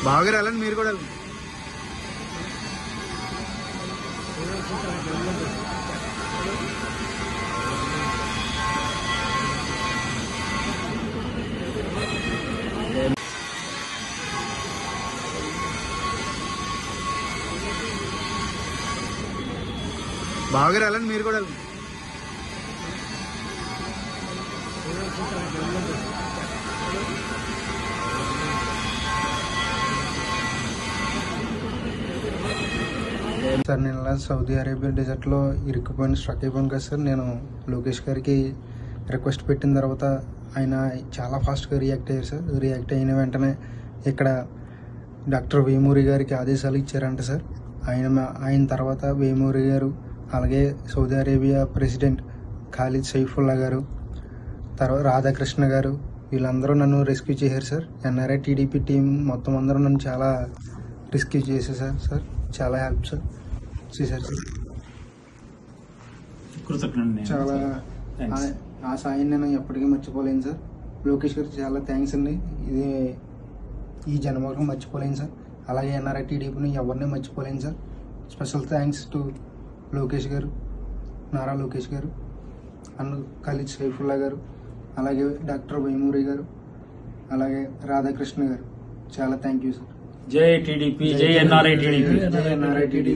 బాగా వెళ్ళండి మీరు కూడా వెళ్ళండి. బాగా వెళ్ళండి మీరు కూడా వెళ్ళండి. సార్ నేను ఇలా సౌదీ అరేబియా డెజర్ట్లో ఇరుక్కుపోయిన స్ట్రక్ అయిపోయాను కదా సార్. నేను లోకేష్ గారికి రిక్వెస్ట్ పెట్టిన తర్వాత ఆయన చాలా ఫాస్ట్గా రియాక్ట్ అయ్యారు సార్. రియాక్ట్ అయిన వెంటనే ఇక్కడ డాక్టర్ వేమూరి గారికి ఆదేశాలు ఇచ్చారంట సార్. ఆయన తర్వాత వేమూరి గారు, అలాగే Saudi Arabia president Khalid Saifullah గారు, తర్వాత రాధాకృష్ణ గారు, వీళ్ళందరూ నన్ను రెస్క్యూ చేశారు సార్. ఎన్ఆర్ఐ టీడీపీ టీం మొత్తం అందరూ నన్ను చాలా రెస్క్యూ చేసేసారు సార్. చాలా హెల్ప్ సార్ చేశారు సార్. చాలా ఆ సాయం నేను ఎప్పటికీ మర్చిపోలేను సార్. లోకేష్ గారికి చాలా థ్యాంక్స్ అండి. ఇది ఈ జన్మకు మర్చిపోలేను సార్. అలాగే ఎన్ఆర్ఐ టీడీపీని ఎవరిని మర్చిపోలేను sir. Special thanks to Lokesh గారు, నారా లోకేష్ గారు, అండ్ ఖాలిద్ సైఫుల్లా గారు, అలాగే డాక్టర్ వేమూరి గారు, అలాగే రాధాకృష్ణ గారు. చాలా థ్యాంక్ యూ సార్. జై టీడీపీ, జై ఎన్ఆర్ఐ టీడీపీ. జై ఎన్ఆర్ఐ టీడీపీ.